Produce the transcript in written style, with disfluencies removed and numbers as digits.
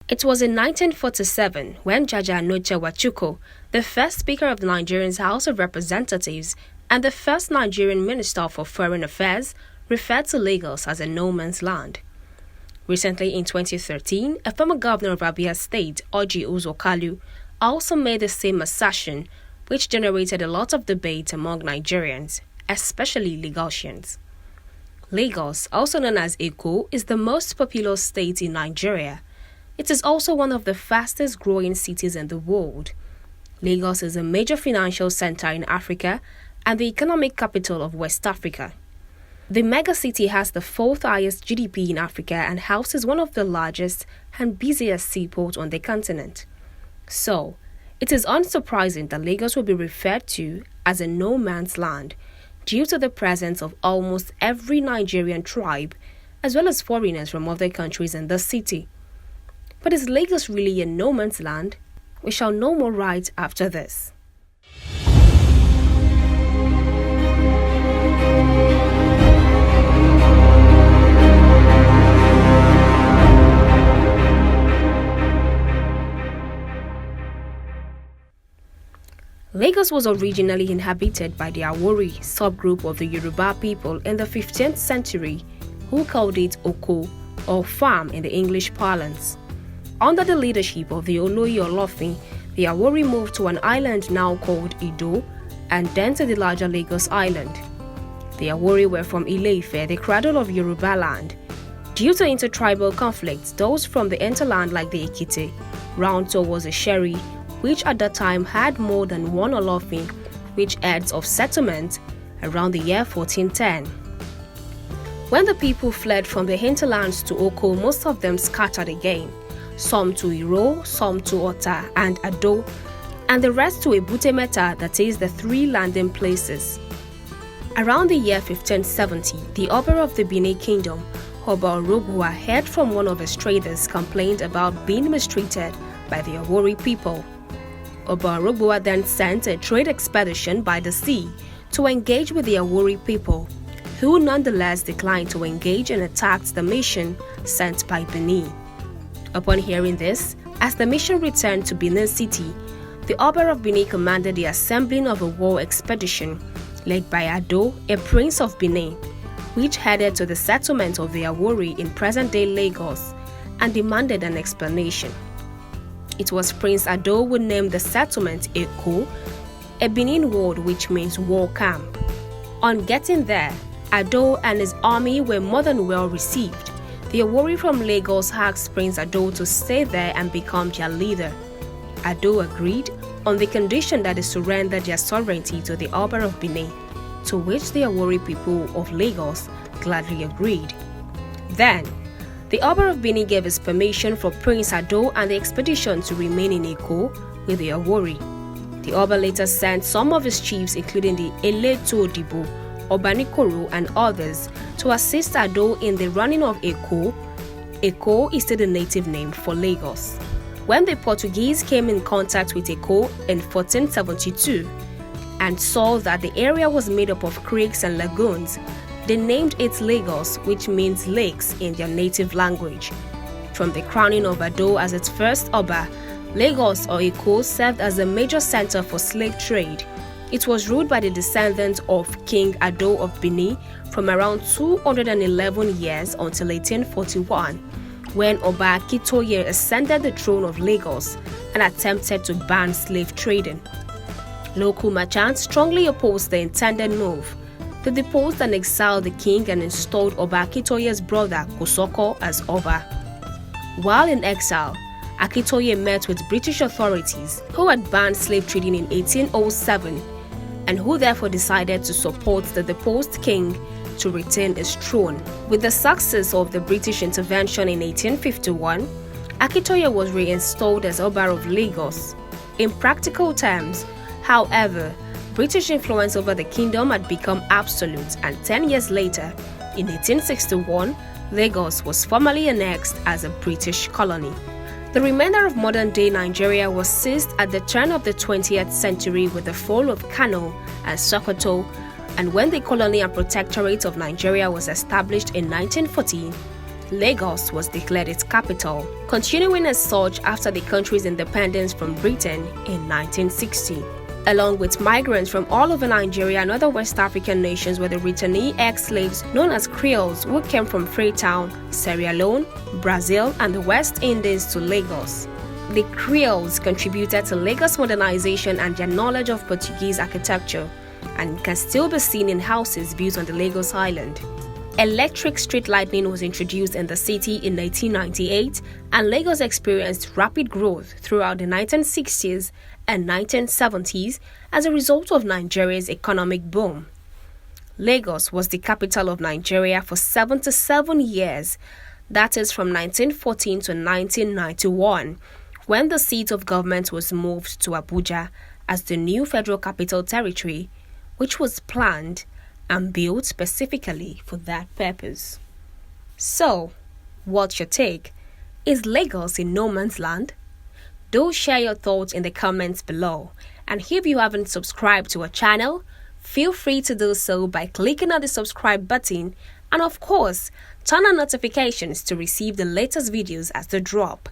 It was in 1947 when Jaja Anoche Wachuko, the first Speaker of the Nigerian House of Representatives and the first Nigerian Minister for Foreign Affairs, referred to Lagos as a no-man's land. Recently, in 2013, a former governor of Abuja State, Orji Uzor-Kalu, also made the same assertion, which generated a lot of debate among Nigerians, especially Lagosians. Lagos, also known as Eko, is the most populous state in Nigeria. It is also one of the fastest growing cities in the world. Lagos is a major financial center in Africa and the economic capital of West Africa. The megacity has the fourth highest GDP in Africa and houses one of the largest and busiest seaports on the continent. So, it is unsurprising that Lagos will be referred to as a no-man's land due to the presence of almost every Nigerian tribe, as well as foreigners from other countries in the city. But is Lagos really a no-man's land? We shall know more right after this. Lagos was originally inhabited by the Awori subgroup of the Yoruba people in the 15th century, who called it Oko, or farm in the English parlance. Under the leadership of the Oloyi Olofin, the Awori moved to an island now called Ido, and then to the larger Lagos Island. The Awori were from Ile-Ife, the cradle of Yoruba land. Due to intertribal conflicts, those from the hinterland like the Ekiti ran towards the Sheri, which at that time had more than one Olofin, which heads of settlement around the year 1410. When the people fled from the hinterlands to Oko, most of them scattered again, some to Iro, some to Ota and Ado, and the rest to Ebute-Metta, that is the three landing places. Around the year 1570, the Oba of the Benin Kingdom, Oba Orogboa, heard from one of his traders complained about being mistreated by the Awori people. Oba Orogboa then sent a trade expedition by the sea to engage with the Awori people, who nonetheless declined to engage and attacked the mission sent by Benin. Upon hearing this, as the mission returned to Benin City, the Oba of Benin commanded the assembling of a war expedition led by Ado, a prince of Benin, which headed to the settlement of the Awori in present-day Lagos and demanded an explanation. It was Prince Ado who named the settlement Eko, a Benin word which means war camp. On getting there, Ado and his army were more than well received. The Awori from Lagos asked Prince Ado to stay there and become their leader. Ado agreed on the condition that they surrendered their sovereignty to the Oba of Benin, to which the Awori people of Lagos gladly agreed. Then, the Oba of Benin gave his permission for Prince Ado and the expedition to remain in Eko with the Awori. The Oba later sent some of his chiefs, including the Eleto Odibo, Obanikoro and others, to assist Ado in the running of Eko. Eko is still the native name for Lagos. When the Portuguese came in contact with Eko in 1472 and saw that the area was made up of creeks and lagoons, they named it Lagos, which means lakes in their native language. From the crowning of Ado as its first Oba, Lagos or Eko served as a major center for slave trade. It was ruled by the descendants of King Ado of Benin from around 211 years until 1841, when Oba Akitoye ascended the throne of Lagos and attempted to ban slave trading. Local merchants strongly opposed the intended move. They deposed and exiled the king and installed Oba Akitoye's brother Kosoko as Oba. While in exile, Akitoye met with British authorities who had banned slave trading in 1807 and who therefore decided to support the deposed king to retain his throne. With the success of the British intervention in 1851, Akitoye was reinstalled as Oba of Lagos. In practical terms, however, British influence over the kingdom had become absolute, and 10 years later, in 1861, Lagos was formally annexed as a British colony. The remainder of modern-day Nigeria was seized at the turn of the 20th century with the fall of Kano and Sokoto, and when the colony and protectorate of Nigeria was established in 1914, Lagos was declared its capital, continuing as such after the country's independence from Britain in 1960. Along with migrants from all over Nigeria and other West African nations were the returnee ex-slaves known as Creoles who came from Freetown, Sierra Leone, Brazil, and the West Indies to Lagos. The Creoles contributed to Lagos modernization and their knowledge of Portuguese architecture, and can still be seen in houses built on the Lagos island. Electric street lighting was introduced in the city in 1998, and Lagos experienced rapid growth throughout the 1960s and 1970s as a result of Nigeria's economic boom. Lagos was the capital of Nigeria for 77 years, that is from 1914 to 1991, when the seat of government was moved to Abuja as the new Federal Capital Territory, which was planned and built specifically for that purpose. So, what's your take? Is Lagos in no man's land? Do share your thoughts in the comments below. And if you haven't subscribed to our channel, feel free to do so by clicking on the subscribe button and of course, turn on notifications to receive the latest videos as they drop.